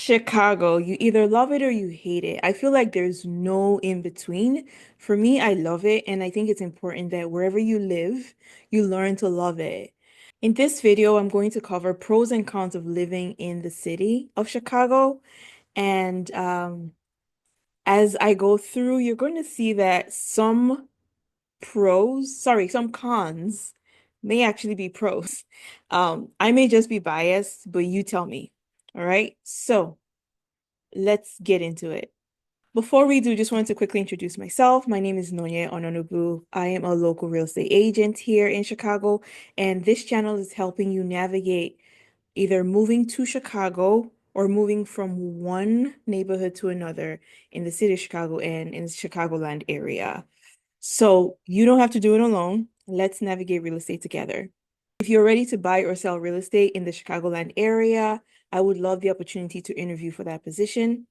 Chicago, you either love it or you hate it. I feel like there's no in between. For me, I love it, and I think it's important that wherever you live, you learn to love it. In this video, I'm going to cover pros and cons of living in the city of Chicago. And as I go through, you're going to see that some cons may actually be pros. I may just be biased, but you tell me. All right. So let's get into it. Before we do, just wanted to quickly introduce myself. My name is Nonye Ononubu. I am a local real estate agent here in Chicago, and this channel is helping you navigate either moving to Chicago or moving from one neighborhood to another in the city of Chicago and in the Chicagoland area. So you don't have to do it alone. Let's navigate real estate together. If you're ready to buy or sell real estate in the Chicagoland area, I would love the opportunity to interview for that position.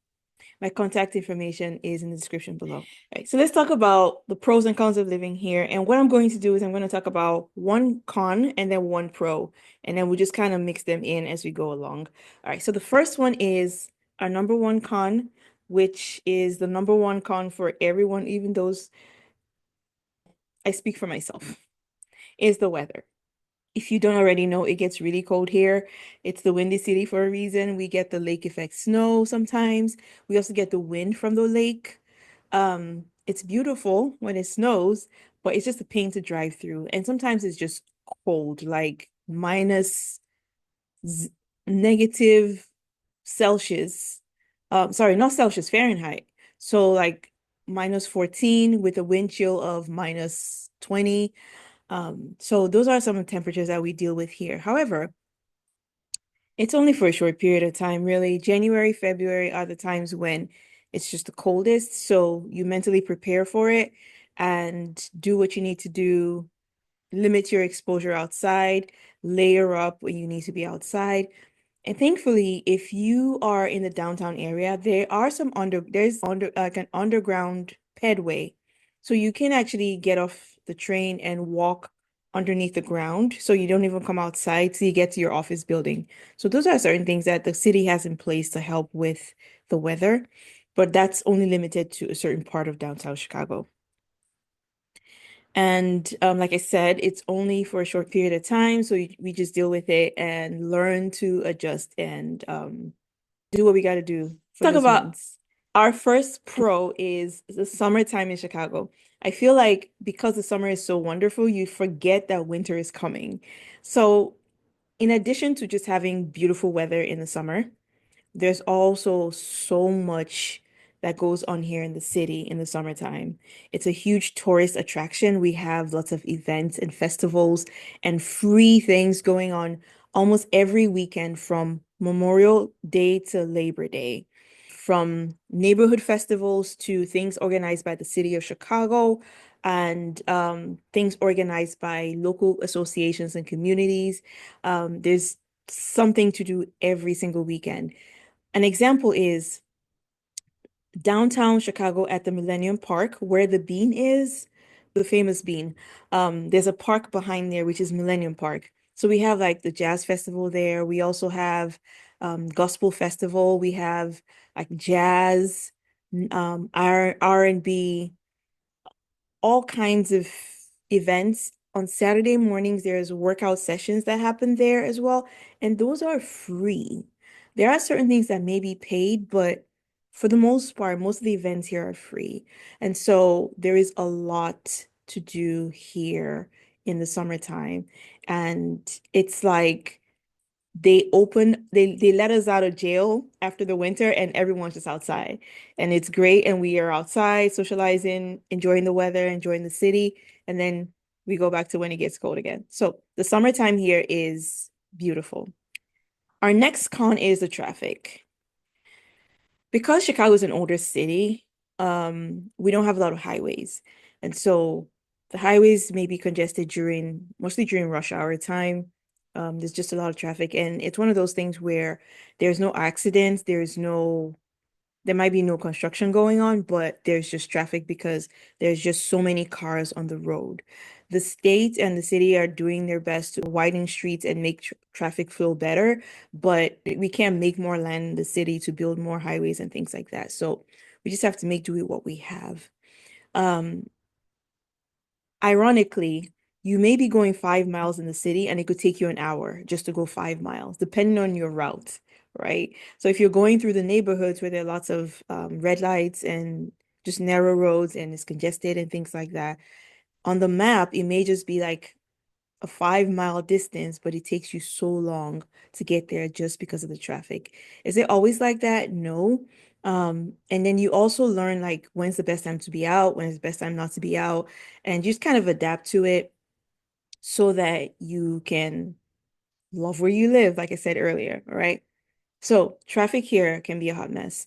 My contact information is in the description below. All right, so let's talk about the pros and cons of living here. And what I'm going to do is I'm going to talk about one con and then one pro, and then we'll just kind of mix them in as we go along. All right, so the first one is our number one con, which is the number one con for everyone, even those I speak for myself, is the weather. If you don't already know, it gets really cold here. It's the windy city for a reason. We get the lake effect snow sometimes. We also get the wind from the lake. It's beautiful when it snows, but it's just a pain to drive through. And sometimes it's just cold, like minus z negative Celsius. Sorry, not Celsius, Fahrenheit. So like minus 14 with a wind chill of minus 20. So those are some of the temperatures that we deal with here. However, it's only for a short period of time, really. January, February are the times when it's just the coldest. So you mentally prepare for it and do what you need to do, limit your exposure outside, layer up when you need to be outside. And thankfully, if you are in the downtown area, there's like an underground pedway. So you can actually get off the train and walk underneath the ground. So you don't even come outside till you get to your office building. So those are certain things that the city has in place to help with the weather, but that's only limited to a certain part of downtown Chicago. And like I said, it's only for a short period of time, so we just deal with it and learn to adjust and do what we got to do for Talk those about months. Our first pro is the summertime in Chicago. I feel like because the summer is so wonderful, you forget that winter is coming. So, in addition to just having beautiful weather in the summer, there's also so much that goes on here in the city in the summertime. It's a huge tourist attraction. We have lots of events and festivals and free things going on almost every weekend from Memorial Day to Labor Day. From neighborhood festivals to things organized by the city of Chicago and things organized by local associations and communities. There's something to do every single weekend. An example is downtown Chicago at the Millennium Park, where the Bean is, the famous Bean. There's a park behind there, which is Millennium Park. So we have like the jazz festival there. We also have gospel festival. We have like jazz, R&B, all kinds of events. On Saturday mornings, there's workout sessions that happen there as well, and those are free. There are certain things that may be paid, but for the most part, most of the events here are free. And so there is a lot to do here in the summertime. And it's like they let us out of jail after the winter and everyone's just outside and it's great and we are outside socializing, enjoying the weather, enjoying the city, and then we go back to when it gets cold again. So the summertime here is beautiful. Our next con is the traffic. Because Chicago is an older city, we don't have a lot of highways. And so the highways may be congested mostly during rush hour time. There's just a lot of traffic. And it's one of those things where there's no accidents, there might be no construction going on, but there's just traffic because there's just so many cars on the road. The state and the city are doing their best to widen streets and make traffic flow better, but we can't make more land in the city to build more highways and things like that. So we just have to make do with what we have. Um, Ironically, you may be going 5 miles in the city and it could take you an hour just to go 5 miles, depending on your route, right? So if you're going through the neighborhoods where there are lots of red lights and just narrow roads and it's congested and things like that, on the map, it may just be like a 5 mile distance, but it takes you so long to get there just because of the traffic. Is it always like that? No. And then you also learn like when's the best time to be out, when's the best time not to be out, and just kind of adapt to it so that you can love where you live, like I said earlier, all right? So traffic here can be a hot mess.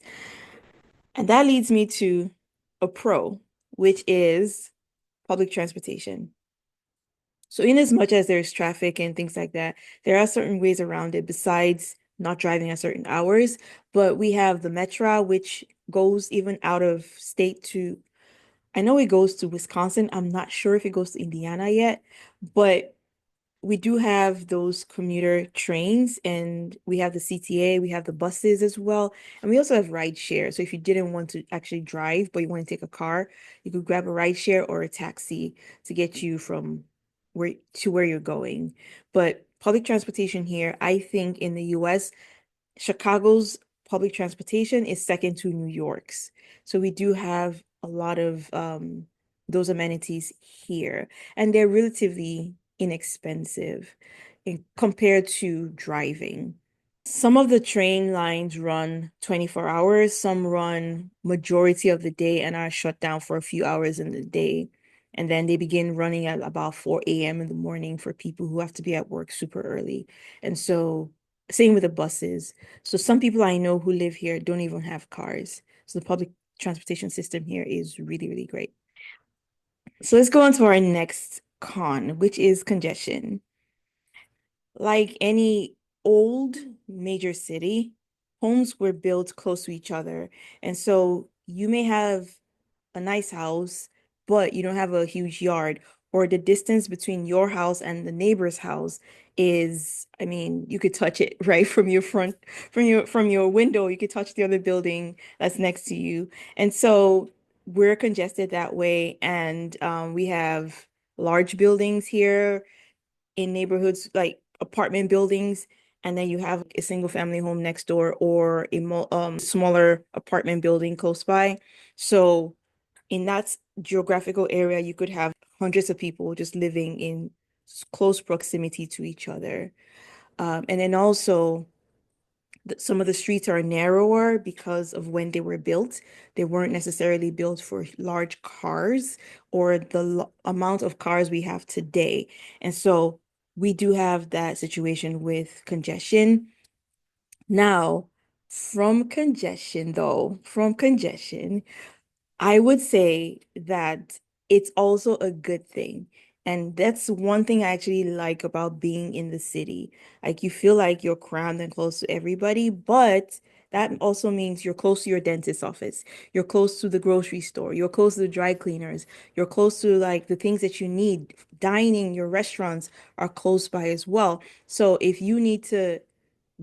And that leads me to a pro, which is public transportation. So in as much as there's traffic and things like that, there are certain ways around it besides not driving at certain hours. But we have the Metra, which goes even out of state to, I know it goes to Wisconsin. I'm not sure if it goes to Indiana yet, but we do have those commuter trains and we have the CTA, we have the buses as well. And we also have ride share. So if you didn't want to actually drive, but you want to take a car, you could grab a ride share or a taxi to get you from where you're going. But public transportation here, I think in the US, Chicago's public transportation is second to New York's. So we do have a lot of those amenities here, and they're relatively inexpensive compared to driving. Some of the train lines run 24 hours, some run majority of the day and are shut down for a few hours in the day. And then they begin running at about 4 a.m. in the morning for people who have to be at work super early. And so, same with the buses. So, some people I know who live here don't even have cars. So, the public transportation system here is really, really great. So, let's go on to our next con, which is congestion. Like any old major city, homes were built close to each other. And so you may have a nice house, but you don't have a huge yard, or the distance between your house and the neighbor's house is, I mean, you could touch it right from your front, from your window, you could touch the other building that's next to you. And so we're congested that way. And we have large buildings here in neighborhoods like apartment buildings, and then you have a single family home next door or a smaller apartment building close by. So in that geographical area, you could have hundreds of people just living in close proximity to each other. And then also some of the streets are narrower because of when they were built. They weren't necessarily built for large cars or the amount of cars we have today. And so we do have that situation with congestion. Now, from congestion, I would say that it's also a good thing. And that's one thing I actually like about being in the city. Like you feel like you're crammed and close to everybody, but that also means you're close to your dentist's office. You're close to the grocery store. You're close to the dry cleaners. You're close to like the things that you need. Dining, your restaurants are close by as well. So if you need to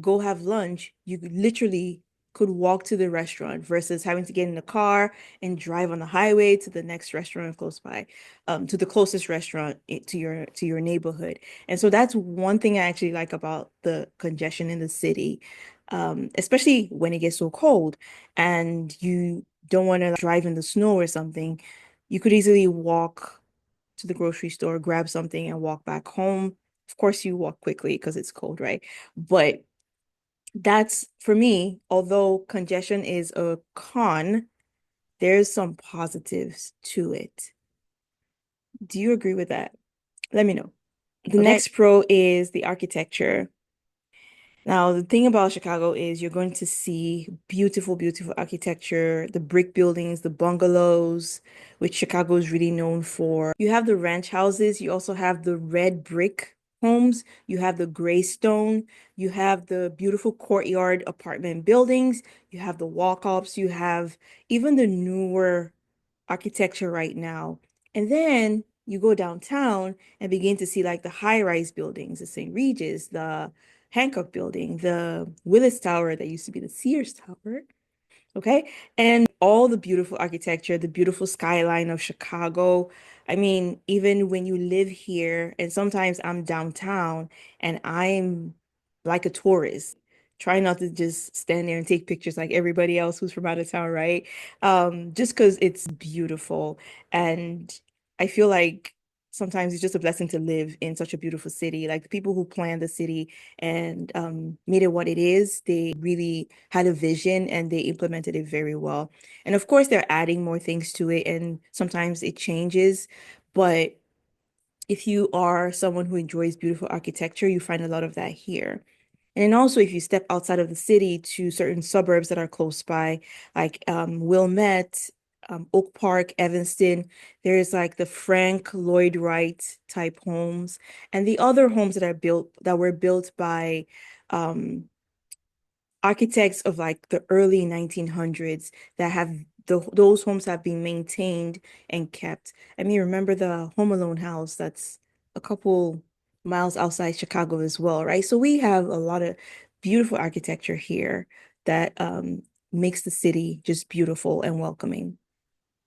go have lunch, you literally could walk to the restaurant versus having to get in the car and drive on the highway to the next restaurant close by, to the closest restaurant to your neighborhood. And so that's one thing I actually like about the congestion in the city, especially when it gets so cold and you don't want to drive in the snow or something. You could easily walk to the grocery store, grab something, and walk back home. Of course, you walk quickly because it's cold, right? But that's for me, although congestion is a con, there's some positives to it. Do you agree with that? Let me know. The Okay. next pro is the architecture. Now, the thing about Chicago is you're going to see beautiful, beautiful architecture, the brick buildings, the bungalows, which Chicago is really known for. You have the ranch houses, you also have the red brick homes, you have the gray stone, you have the beautiful courtyard apartment buildings, you have the walk-ups, you have even the newer architecture right now. And then you go downtown and begin to see like the high-rise buildings, the St. Regis, the Hancock Building, the Willis Tower that used to be the Sears Tower. Okay. And all the beautiful architecture, the beautiful skyline of Chicago. I mean, even when you live here, and sometimes I'm downtown and I'm like a tourist, try not to just stand there and take pictures like everybody else who's from out of town, right? Just because it's beautiful. And I feel like sometimes it's just a blessing to live in such a beautiful city. Like the people who planned the city and made it what it is, they really had a vision and they implemented it very well. And of course, they're adding more things to it, and sometimes it changes. But if you are someone who enjoys beautiful architecture, you find a lot of that here. And then also, if you step outside of the city to certain suburbs that are close by, like Wilmette, Oak Park, Evanston, there's like the Frank Lloyd Wright type homes, and the other homes that were built by um, architects of like the early 1900s that have those homes have been maintained and kept. I mean, remember the Home Alone house that's a couple miles outside Chicago as well, right? So we have a lot of beautiful architecture here that makes the city just beautiful and welcoming.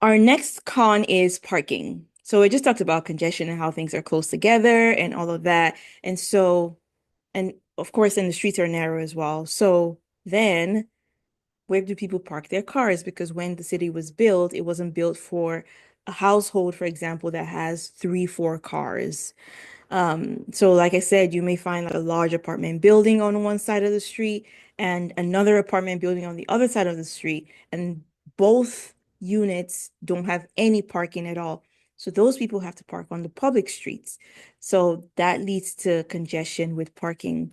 Our next con is parking. So I just talked about congestion and how things are close together and all of that. And so, and of course, and the streets are narrow as well. So then where do people park their cars? Because when the city was built, it wasn't built for a household, for example, that has three, four cars. So like I said, you may find like a large apartment building on one side of the street and another apartment building on the other side of the street, and both units don't have any parking at all. So those people have to park on the public streets. So that leads to congestion with parking.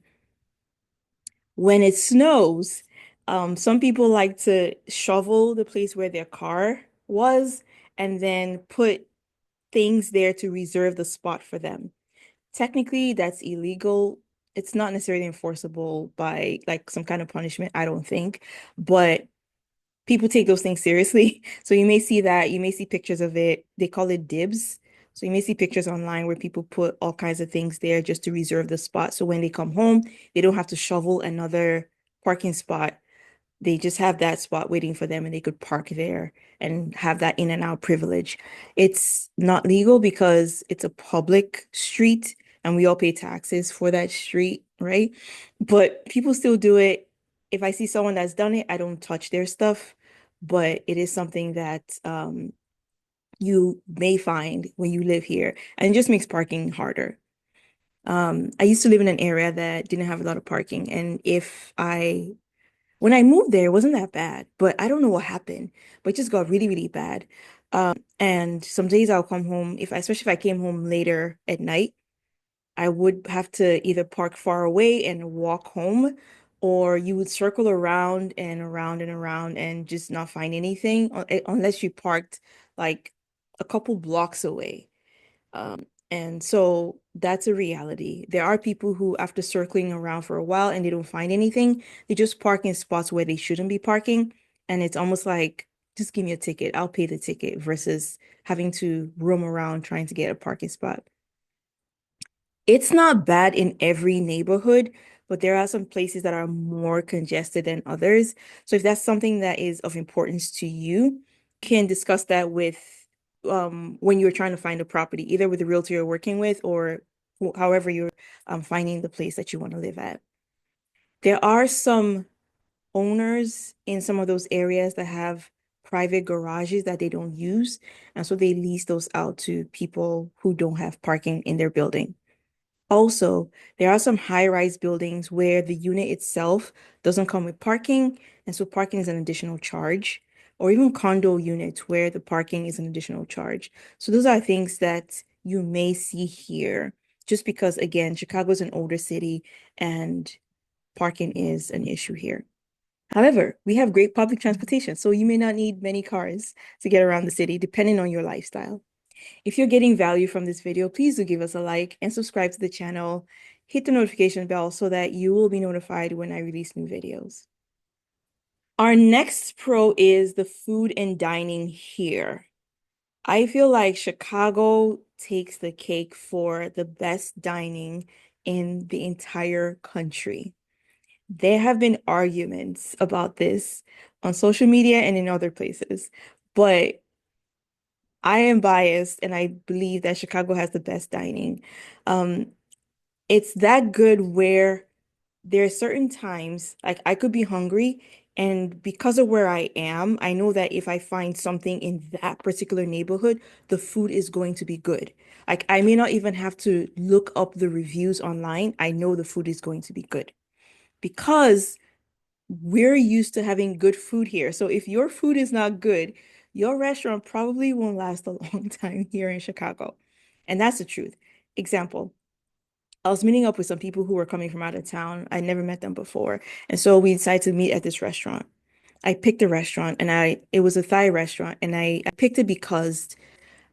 When it snows, some people like to shovel the place where their car was and then put things there to reserve the spot for them. Technically, that's illegal. It's not necessarily enforceable by like some kind of punishment, I don't think, but people take those things seriously. So you may see that, you may see pictures of it. They call it dibs. So you may see pictures online where people put all kinds of things there just to reserve the spot. So when they come home, they don't have to shovel another parking spot. They just have that spot waiting for them and they could park there and have that in and out privilege. It's not legal because it's a public street and we all pay taxes for that street, right? But people still do it. If I see someone that's done it, I don't touch their stuff, but it is something that you may find when you live here, and it just makes parking harder. I used to live in an area that didn't have a lot of parking, and when I moved there, it wasn't that bad, but I don't know what happened, but it just got really, really bad. And some days I'll come home, especially if I came home later at night, I would have to either park far away and walk home, or you would circle around and around and around and just not find anything unless you parked like a couple blocks away. And so that's a reality. There are people who, after circling around for a while and they don't find anything, they just park in spots where they shouldn't be parking. And it's almost like, just give me a ticket, I'll pay the ticket versus having to roam around trying to get a parking spot. It's not bad in every neighborhood, but there are some places that are more congested than others. So if that's something that is of importance to you, you can discuss that with when you're trying to find a property, either with the realtor you're working with or however you're finding the place that you want to live at. There are some owners in some of those areas that have private garages that they don't use, and so they lease those out to people who don't have parking in their building. Also, there are some high-rise buildings where the unit itself doesn't come with parking, and so parking is an additional charge, or even condo units where the parking is an additional charge. So those are things that you may see here, just because, again, Chicago is an older city and parking is an issue here. However, we have great public transportation, so you may not need many cars to get around the city, depending on your lifestyle. If you're getting value from this video, please do give us a like and subscribe to the channel. Hit the notification bell so that you will be notified when I release new videos. Our next pro is the food and dining here. I feel like Chicago takes the cake for the best dining in the entire country. There have been arguments about this on social media and in other places, but I am biased and I believe that Chicago has the best dining. Um, it's that good where there are certain times, like I could be hungry, and because of where I am, I know that if I find something in that particular neighborhood, the food is going to be good. Like I may not even have to look up the reviews online. I know the food is going to be good because we're used to having good food here. So if your food is not good, your restaurant probably won't last a long time here in Chicago. And that's the truth. Example. I was meeting up with some people who were coming from out of town. I never met them before. And so we decided to meet at this restaurant. I picked a restaurant and it was a Thai restaurant and I picked it because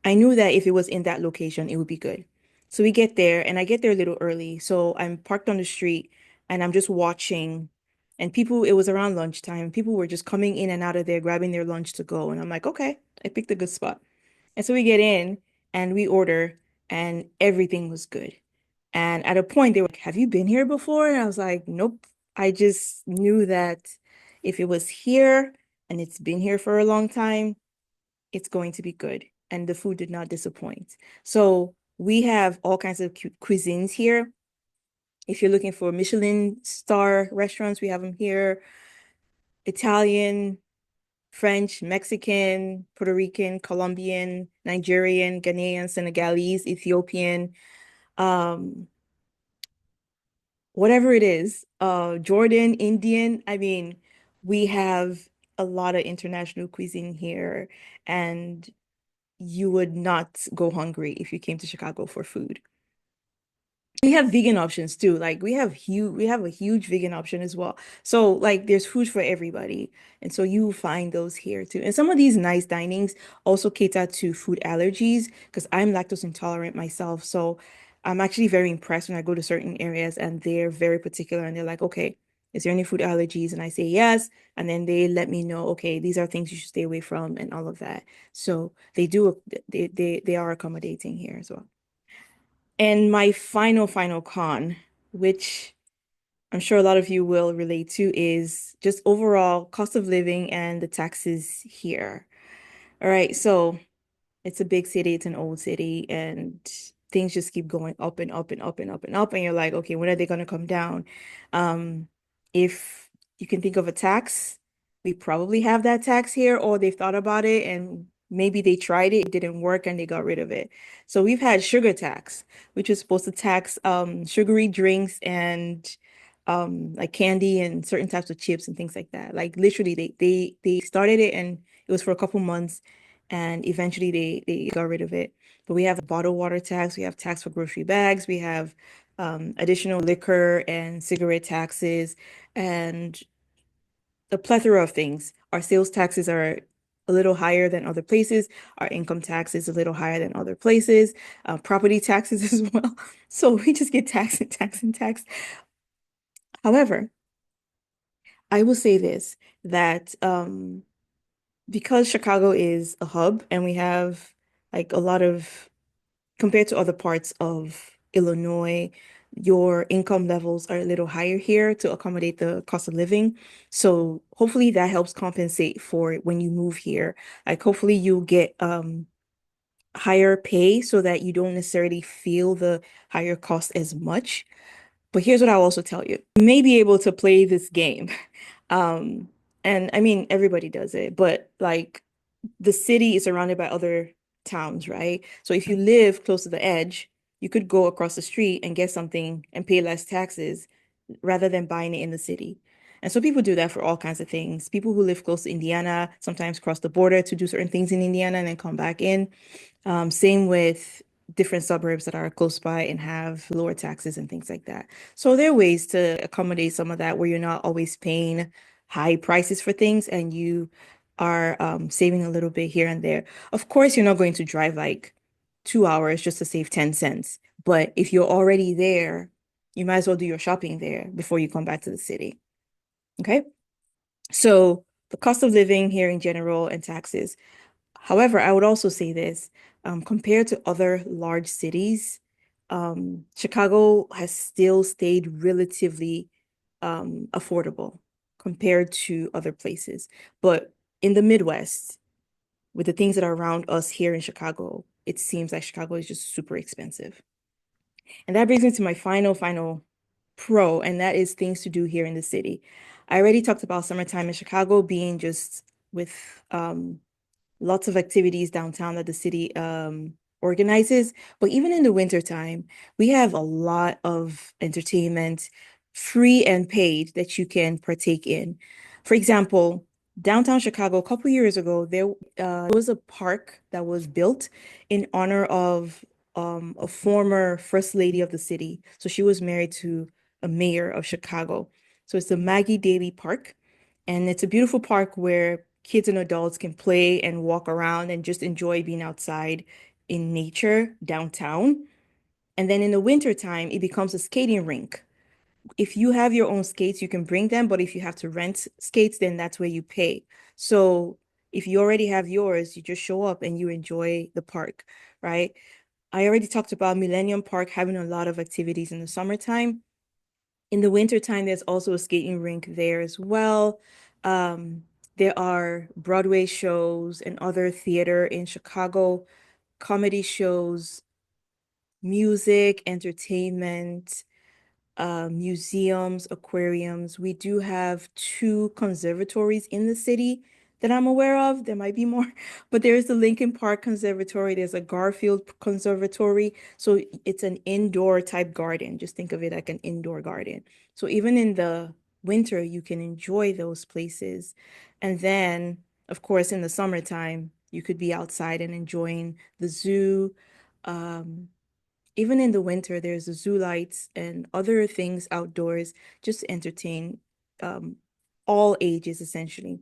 I knew that if it was in that location, it would be good. So we get there and I get there a little early. So I'm parked on the street and I'm just watching and it was around lunchtime. People were just coming in and out of there, grabbing their lunch to go. And I'm like, okay, I picked a good spot. And so we get in and we order and everything was good. And at a point, they were like, have you been here before? And I was like, nope. I just knew that if it was here and it's been here for a long time, it's going to be good. And the food did not disappoint. So we have all kinds of cuisines here. If you're looking for Michelin star restaurants, we have them here. Italian, French, Mexican, Puerto Rican, Colombian, Nigerian, Ghanaian, Senegalese, Ethiopian. Um, whatever it is, Jordan, Indian. I mean, we have a lot of international cuisine here, and you would not go hungry if you came to Chicago for food. We have vegan options too. Like we have a huge vegan option as well. So like there's food for everybody. And so you find those here too. And some of these nice dinings also cater to food allergies because I'm lactose intolerant myself. So I'm actually very impressed when I go to certain areas and they're very particular and they're like, okay, is there any food allergies? And I say yes. And then they let me know, okay, these are things you should stay away from and all of that. So they are accommodating here as well. And my final con, which I'm sure a lot of you will relate to, is just overall cost of living and the taxes here. All right, so it's a big city, it's an old city, and things just keep going up and up and up and up and up. And you're like, okay, when are they going to come down? Um, if you can think of a tax, we probably have that tax here, or they've thought about it and maybe they tried it, it didn't work, and they got rid of it. So we've had sugar tax, which is supposed to tax sugary drinks and like candy and certain types of chips and things like that. Like literally they started it and it was for a couple months and eventually they got rid of it. But we have a bottled water tax, we have tax for grocery bags, we have additional liquor and cigarette taxes, and a plethora of things. Our sales taxes are a little higher than other places. Our income tax is a little higher than other places. Property taxes as well. So we just get taxed and taxed and taxed. However, I will say this, that because Chicago is a hub and we have like a lot of compared to other parts of Illinois, your income levels are a little higher here to accommodate the cost of living. So hopefully that helps compensate for it when you move here. Like hopefully you get higher pay so that you don't necessarily feel the higher cost as much. But here's what I'll also tell you. You may be able to play this game. Um, and I mean everybody does it, but like the city is surrounded by other towns, right? So if you live close to the edge, you could go across the street and get something and pay less taxes rather than buying it in the city. And so people do that for all kinds of things. People who live close to Indiana sometimes cross the border to do certain things in Indiana and then come back in. Same with different suburbs that are close by and have lower taxes and things like that. So there are ways to accommodate some of that where you're not always paying high prices for things and you are saving a little bit here and there. Of course, you're not going to drive like 2 hours just to save 10 cents. But if you're already there, you might as well do your shopping there before you come back to the city. Okay. So the cost of living here in general and taxes. However, I would also say this, compared to other large cities, Chicago has still stayed relatively affordable compared to other places. But in the Midwest, with the things that are around us here in Chicago, it seems like Chicago is just super expensive. And that brings me to my final pro, and that is things to do here in the city. I already talked about summertime in Chicago being just with lots of activities downtown that the city organizes. But even in the wintertime, we have a lot of entertainment, free and paid, that you can partake in. For example, downtown Chicago, a couple years ago, there was a park that was built in honor of a former first lady of the city. So she was married to a mayor of Chicago. So it's the Maggie Daley Park. And it's a beautiful park where kids and adults can play and walk around and just enjoy being outside in nature downtown. And then in the wintertime, it becomes a skating rink. If you have your own skates, you can bring them, but if you have to rent skates, then that's where you pay. So if you already have yours, you just show up and you enjoy the park, right? I already talked about Millennium Park having a lot of activities in the summertime. In the wintertime, there's also a skating rink there as well. Um, there are Broadway shows and other theater in Chicago, comedy shows, music, entertainment, museums, aquariums. We do have two conservatories in the city that I'm aware of. There might be more, but there's the Lincoln Park Conservatory. There's a Garfield Conservatory. So it's an indoor type garden. Just think of it like an indoor garden. So even in the winter, you can enjoy those places. And then, of course, in the summertime, you could be outside and enjoying the zoo. Um, Even in the winter, there's the zoo lights and other things outdoors just to entertain um, all ages, essentially.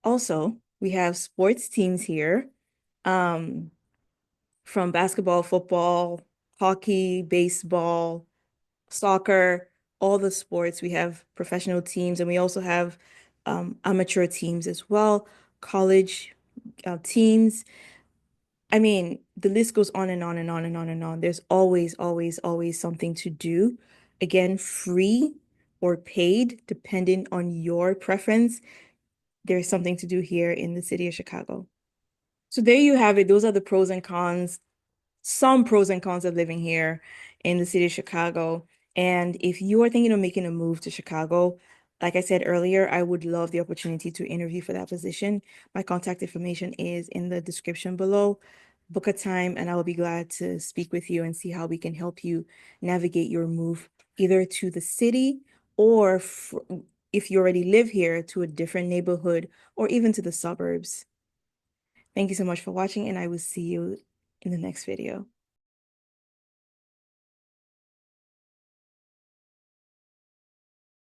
Also, we have sports teams here, um, from basketball, football, hockey, baseball, soccer, all the sports. We have professional teams, and we also have amateur teams as well, college teams. I mean, the list goes on and on and on and on and on. There's always something to do. Again, free or paid, depending on your preference. There's something to do here in the city of Chicago. So there you have it. Those are the pros and cons, some pros and cons of living here in the city of Chicago. And if you are thinking of making a move to Chicago, like I said earlier, I would love the opportunity to interview for that position. My contact information is in the description below. Book a time, and I will be glad to speak with you and see how we can help you navigate your move either to the city or if you already live here, to a different neighborhood or even to the suburbs. Thank you so much for watching, and I will see you in the next video.